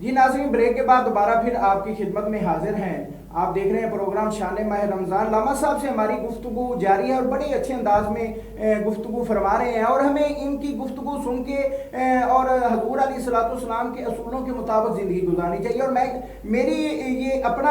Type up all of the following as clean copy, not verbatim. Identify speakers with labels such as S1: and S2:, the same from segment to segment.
S1: جی ناظرین، بریک کے بعد دوبارہ پھر آپ کی خدمت میں حاضر ہیں۔ آپ دیکھ رہے ہیں پروگرام شان ماہ رمضان۔ علامہ صاحب سے ہماری گفتگو جاری ہے اور بڑے اچھے انداز میں گفتگو فرما رہے ہیں، اور ہمیں ان کی گفتگو سن کے اور حضور علیہ الصلوۃ والسلام کے اصولوں کے مطابق زندگی گزارنی چاہیے۔ اور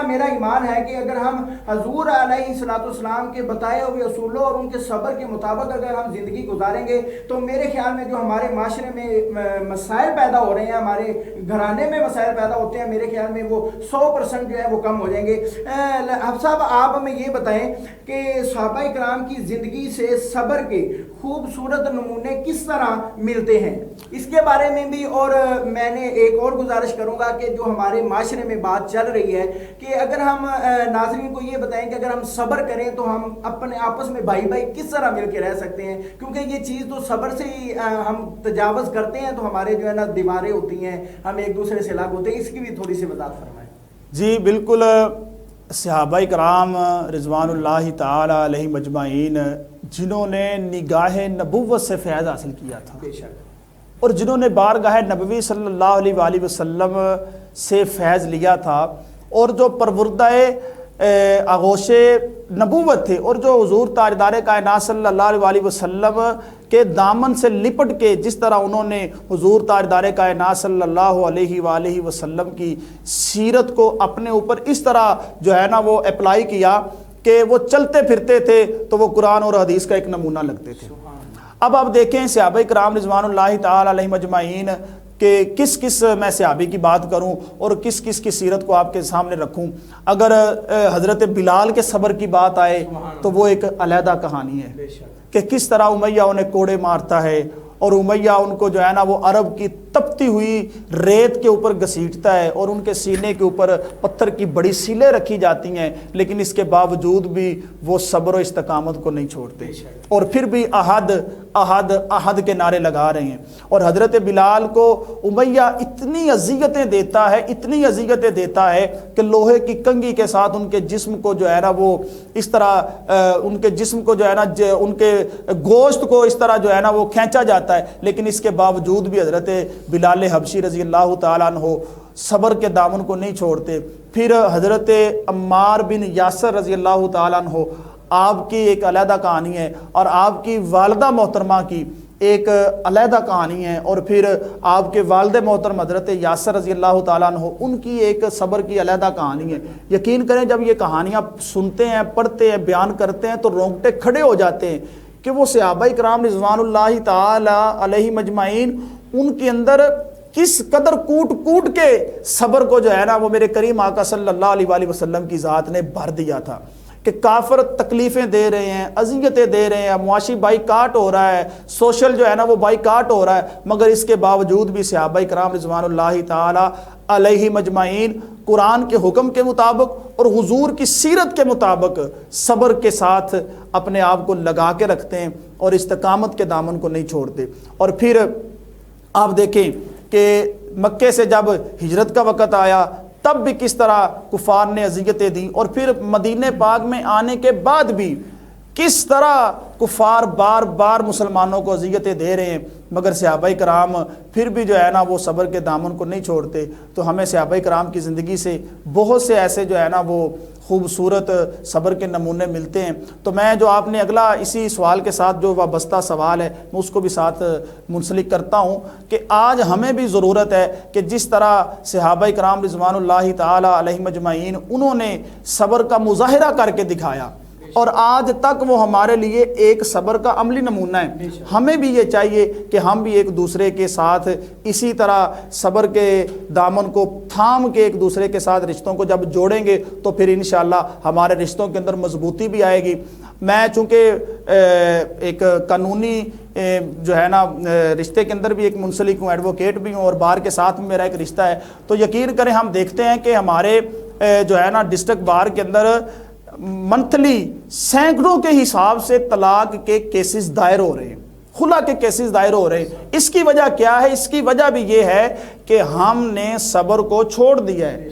S1: میرا ایمان ہے کہ اگر ہم حضور علیہ الصلوۃ والسلام کے بتائے ہوئے اصولوں اور ان کے صبر کے مطابق اگر ہم زندگی گزاریں گے تو میرے خیال میں جو ہمارے معاشرے میں مسائل پیدا ہو رہے ہیں، ہمارے گھرانے میں مسائل پیدا ہوتے ہیں، میرے خیال میں وہ 100% جو ہے وہ کم ہو جائیں گے۔ حافظ صاحب، آپ ہمیں یہ بتائیں کہ صحابہ کرام کی زندگی سے صبر کے خوبصورت نمونے کس طرح ملتے ہیں، اس کے بارے میں بھی، اور میں نے ایک اور گزارش کروں گا کہ جو ہمارے معاشرے میں بات چل رہی ہے کہ اگر ہم ناظرین کو یہ بتائیں کہ اگر ہم صبر کریں تو ہم اپنے آپس میں بھائی بھائی کس طرح مل کے رہ سکتے ہیں، کیونکہ یہ چیز تو صبر سے ہی ہم تجاوز کرتے ہیں تو ہمارے جو ہے نا دیواریں ہوتی ہیں، ہم ایک دوسرے سے الگ ہوتے ہیں۔ اس کی بھی تھوڑی سی وضاحت فرمائیں۔
S2: جی بالکل، صحابہ کرام رضوان اللہ تعالی علیہ مجمعین جنہوں نے نگاہ نبوت سے فیض حاصل کیا تھا،
S1: بے شک،
S2: اور جنہوں نے بارگاہ نبوی صلی اللہ علیہ وآلہ وسلم سے فیض لیا تھا، اور جو پروردہ آغوش نبوت تھے، اور جو حضور تاجدار کائنات صلی اللہ علیہ وآلہ وسلم کے دامن سے لپٹ کے جس طرح انہوں نے حضور تاجدار کائنات صلی اللہ علیہ وآلہ وسلم کی سیرت کو اپنے اوپر اس طرح جو ہے نا وہ اپلائی کیا کہ وہ چلتے پھرتے تھے تو وہ قرآن اور حدیث کا ایک نمونہ لگتے تھے۔ اب آپ دیکھیں صحابہ کرام رضوان اللہ تعالی علیہ مجمعین کہ کس میں صحابی کی بات کروں اور کس کی سیرت کو آپ کے سامنے رکھوں۔ اگر حضرت بلال کے صبر کی بات آئے تو وہ ایک علیحدہ کہانی ہے کہ کس طرح امیہ انہیں کوڑے مارتا ہے، اور امیہ ان کو جو ہے نا وہ عرب کی تپتی ہوئی ریت کے اوپر گھسیٹتا ہے، اور ان کے سینے کے اوپر پتھر کی بڑی سیلیں رکھی جاتی ہیں، لیکن اس کے باوجود بھی وہ صبر و استقامت کو نہیں چھوڑتے، اور پھر بھی احد احد احد کے نعرے لگا رہے ہیں۔ اور حضرت بلال کو امیہ اتنی اذیتیں دیتا ہے کہ لوہے کی کنگھی کے ساتھ ان کے جسم کو جو ہے نا وہ اس طرح ان کے جسم کو جو ہے نا ان کے گوشت کو اس طرح جو ہے نا وہ کھینچا جاتا ہے، لیکن اس کے باوجود بھی حضرت بلال حبشی رضی اللہ تعالیٰ عنہ صبر کے دامن کو نہیں چھوڑتے۔ پھر حضرت عمار بن یاسر رضی اللہ تعالیٰ عنہ، آپ کی ایک علیحدہ کہانی ہے، اور آپ کی والدہ محترمہ کی ایک علیحدہ کہانی ہے، اور پھر آپ کے والد محترم حضرت یاسر رضی اللہ تعالیٰ عنہ ان کی ایک صبر کی علیحدہ کہانی ہے۔ یقین کریں جب یہ کہانیاں سنتے ہیں، پڑھتے ہیں، بیان کرتے ہیں تو رونگٹے کھڑے ہو جاتے ہیں کہ وہ صحابہ کرام رضوان اللہ تعالی علیہ مجمعین ان کے اندر کس قدر کوٹ کے صبر کو جو ہے نا وہ میرے کریم آقا صلی اللہ علیہ وآلہ وسلم کی ذات نے بھر دیا تھا کہ کافر تکلیفیں دے رہے ہیں، اذیتیں دے رہے ہیں، معاشی بائیکاٹ ہو رہا ہے، سوشل جو ہے نا وہ بائیکاٹ ہو رہا ہے، مگر اس کے باوجود بھی صحابہ کرام رضوان اللہ تعالی علیہ مجمعین قرآن کے حکم کے مطابق اور حضور کی سیرت کے مطابق صبر کے ساتھ اپنے آپ کو لگا کے رکھتے ہیں اور استقامت کے دامن کو نہیں چھوڑتے۔ اور پھر آپ دیکھیں کہ مکے سے جب ہجرت کا وقت آیا تب بھی کس طرح کفار نے اذیتیں دیں، اور پھر مدینہ پاک میں آنے کے بعد بھی کس طرح کفار بار بار مسلمانوں کو اذیتیں دے رہے ہیں، مگر صحابہ کرام پھر بھی جو ہے نا وہ صبر کے دامن کو نہیں چھوڑتے۔ تو ہمیں صحابہ کرام کی زندگی سے بہت سے ایسے جو ہے نا وہ خوبصورت صبر کے نمونے ملتے ہیں۔ تو میں جو آپ نے اگلا اسی سوال کے ساتھ جو وابستہ سوال ہے میں اس کو بھی ساتھ منسلک کرتا ہوں کہ آج ہمیں بھی ضرورت ہے کہ جس طرح صحابہ کرام رضوان اللہ تعالی علیہ مجمعین انہوں نے صبر کا مظاہرہ کر کے دکھایا، اور آج تک وہ ہمارے لیے ایک صبر کا عملی نمونہ ہے، ہمیں بھی یہ چاہیے کہ ہم بھی ایک دوسرے کے ساتھ اسی طرح صبر کے دامن کو تھام کے ایک دوسرے کے ساتھ رشتوں کو جب جوڑیں گے تو پھر انشاءاللہ ہمارے رشتوں کے اندر مضبوطی بھی آئے گی۔ میں چونکہ ایک قانونی جو ہے نا رشتے کے اندر بھی ایک منسلک ہوں، ایڈوکیٹ بھی ہوں، اور بار کے ساتھ میرا ایک رشتہ ہے، تو یقین کریں ہم دیکھتے ہیں کہ ہمارے جو ہے نا ڈسٹرکٹ بار کے اندر منتھلی سینکڑوں کے حساب سے طلاق کے کیسز دائر ہو رہے ہیں، خلا کے کیسز دائر ہو رہے ہیں۔ اس کی وجہ کیا ہے؟ اس کی وجہ بھی یہ ہے کہ ہم نے صبر کو چھوڑ دیا ہے،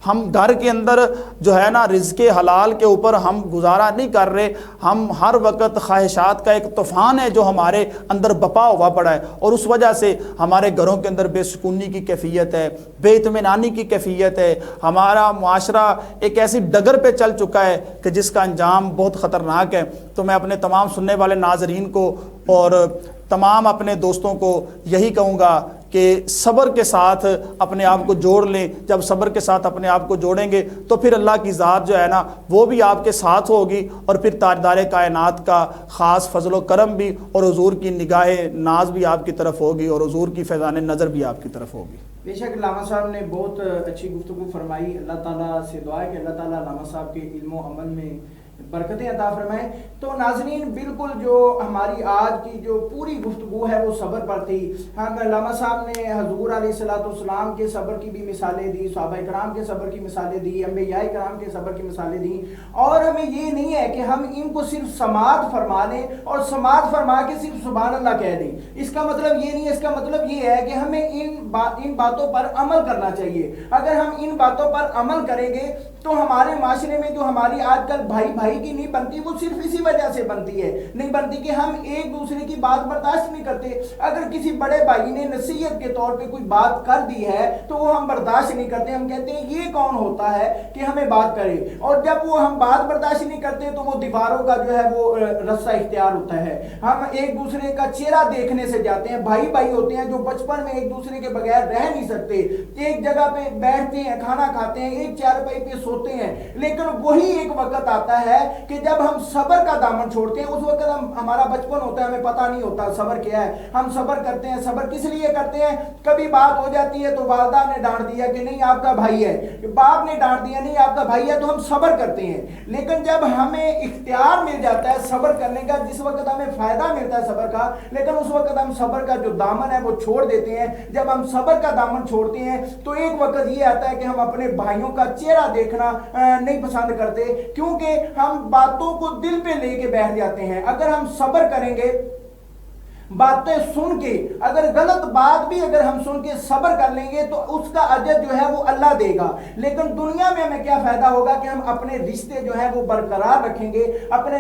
S2: ہم گھر کے اندر جو ہے نا رزق حلال کے اوپر ہم گزارا نہیں کر رہے، ہم ہر وقت خواہشات کا ایک طوفان ہے جو ہمارے اندر بپا ہوا پڑا ہے، اور اس وجہ سے ہمارے گھروں کے اندر بے سکونی کی کیفیت ہے، بے اطمینانی کی کیفیت ہے، ہمارا معاشرہ ایک ایسی ڈگر پہ چل چکا ہے کہ جس کا انجام بہت خطرناک ہے۔ تو میں اپنے تمام سننے والے ناظرین کو اور تمام اپنے دوستوں کو یہی کہوں گا کہ صبر کے ساتھ اپنے آپ کو جوڑ لیں۔ جب صبر کے ساتھ اپنے آپ کو جوڑیں گے تو پھر اللہ کی ذات جو ہے نا وہ بھی آپ کے ساتھ ہوگی، اور پھر تاجدار کائنات کا خاص فضل و کرم بھی اور حضور کی نگاہ ناز بھی آپ کی طرف ہوگی، اور حضور کی فیضان نظر بھی آپ کی طرف ہوگی۔
S1: بے شک علامہ صاحب نے بہت اچھی گفتگو فرمائی۔ اللہ تعالیٰ سے دعا ہے کہ اللہ تعالیٰ علامہ صاحب کے علم و عمل میں برکتیں عطا فرمائیں۔ تو ناظرین بالکل جو ہماری آج کی جو پوری گفتگو ہے وہ صبر پر تھی۔ ہم علامہ صاحب نے حضور علیہ السلام کے صبر کی بھی مثالیں دی، صحابہ کرام کے صبر کی مثالیں دی، انبیاء کرام کے صبر کی مثالیں دی، اور ہمیں یہ نہیں ہے کہ ہم ان کو صرف سماعت فرما لیں اور سماعت فرما کے صرف سبحان اللہ کہہ دیں۔ اس کا مطلب یہ نہیں ہے، اس کا مطلب یہ ہے کہ ہمیں ان باتوں پر عمل کرنا چاہیے۔ اگر ہم ان باتوں پر عمل کریں گے تو ہمارے معاشرے میں جو ہماری آج کل بھائی بھائی کی نہیں بنتی، وہ صرف اسی وجہ سے بنتی ہے، نہیں بنتی کہ ہم ایک دوسرے کی بات برداشت نہیں کرتے۔ اگر کسی بڑے بھائی نے نصیحت کے طور پہ کوئی بات کر دی ہے تو وہ ہم برداشت نہیں کرتے، ہم کہتے ہیں یہ کون ہوتا ہے کہ ہمیں بات کرے، اور جب وہ ہم بات برداشت نہیں کرتے تو وہ دیواروں کا جو ہے وہ رستہ اختیار ہوتا ہے۔ ہم ایک دوسرے کا چہرہ دیکھنے سے جاتے ہیں۔ بھائی بھائی ہوتے ہیں جو بچپن میں ایک دوسرے کے بغیر رہ نہیں سکتے، ایک جگہ پہ بیٹھتے ہیں، کھانا کھاتے ہیں، ایک چارپائی پہ سوتے ہیں، لیکن وہی ایک وقت آتا ہے کہ جب ہم صبر کا دامن چھوڑتے ہیں۔ اس وقت ہمارا بچپن ہوتا ہے، ہمیں پتہ نہیں ہوتا صبر کیا ہے، ہم صبر کرتے ہیں۔ صبر کس لیے کرتے ہیں؟ کبھی بات ہو جاتی ہے تو والدہ نے ڈانٹ دیا کہ نہیں آپ کا بھائی ہے، باپ نے ڈانٹ دیا نہیں آپ کا بھائی ہے، تو ہم صبر کرتے ہیں۔ لیکن جب ہمیں اختیار مل جاتا ہے صبر کرنے کا، جس وقت ہمیں فائدہ ملتا ہے صبر کا، لیکن اس وقت ہم صبر کا جو دامن ہے وہ چھوڑ دیتے ہیں۔ جب ہم صبر کا دامن چھوڑتے ہیں تو ایک وقت یہ آتا ہے کہ ہم اپنے بھائیوں کا چہرہ دیکھنا نہیں پسند کرتے، کیونکہ ہم باتوں کو دل پہ لے کے بیٹھ جاتے ہیں۔ اگر ہم صبر کریں گے باتیں سن کے، اگر غلط بات بھی اگر ہم سن کے صبر کر لیں گے تو اس کا اجر جو ہے وہ اللہ دے گا، لیکن دنیا میں ہمیں کیا فائدہ ہوگا کہ ہم اپنے رشتے جو ہیں وہ برقرار رکھیں گے، اپنے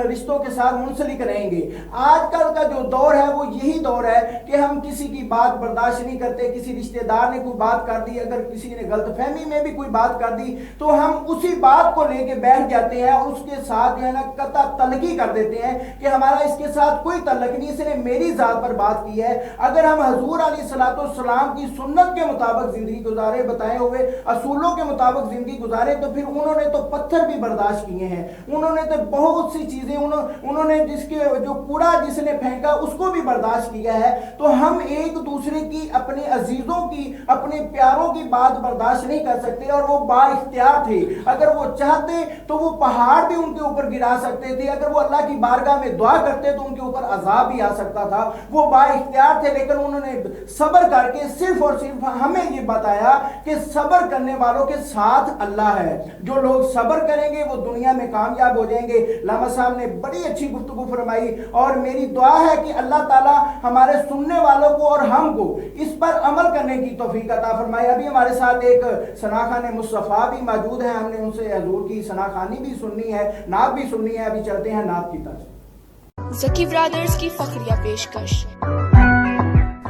S1: رشتوں کے ساتھ منسلک رہیں گے۔ آج کل کا جو دور ہے وہ یہی دور ہے کہ ہم کسی کی بات برداشت نہیں کرتے۔ کسی رشتے دار نے کوئی بات کر دی، اگر کسی نے غلط فہمی میں بھی کوئی بات کر دی تو ہم اسی بات کو لے کے بیٹھ جاتے ہیں اور اس کے ساتھ جو ہے نا قطع تلقی کر دیتے ہیں کہ ہمارا اس کے ساتھ کوئی تعلق نہیں، اس نے میری ذات پر بات کی ہے۔ اگر ہم حضور علیہ السلام کی سنت کے مطابق زندگی گزارے، بتائے ہوئے اصولوں کے مطابق زندگی گزارے، تو پھر انہوں نے تو پتھر بھی برداشت کیے ہیں، انہوں نے تو بہت سی چیزیں، انہوں نے جس کے جو کوڑا جس نے پھینکا اس کو بھی برداشت کیا ہے۔ تو ہم ایک دوسرے کی، اپنے عزیزوں کی، اپنے پیاروں کی بات برداشت نہیں کر سکتے، اور وہ با اختیار تھے۔ اگر وہ چاہتے تو وہ پہاڑ بھی ان کے اوپر گرا سکتے تھے، اگر وہ اللہ کی بارگاہ میں دعا کرتے تو ان کے اوپر عذاب بھی آ سکتا تھا۔ وہ با اختیار تھے، لیکن انہوں نے صبر کر کے صرف اور صرف ہمیں یہ بتایا کہ صبر کرنے والوں کے ساتھ اللہ ہے۔ جو لوگ صبر کریں گے وہ دنیا میں کامیاب ہو جائیں گے۔ علامہ صاحب نے بڑی اچھی گفتگو فرمائی، اور میری دعا ہے کہ اللہ تعالی ہمارے سننے والوں کو اور ہم کو اس پر عمل کرنے کی توفیق عطا فرمائے۔ ابھی ہمارے ساتھ ایک ثناخوان مصطفیٰ بھی موجود ہیں، ہم نے ان سے حضور کی ثناخوانی بھی سننی ہے، نعت بھی سننی ہے۔ ابھی چلتے ہیں نعت کی طرف۔
S3: ذکی برادرز کی فخریہ پیشکش۔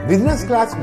S4: Business class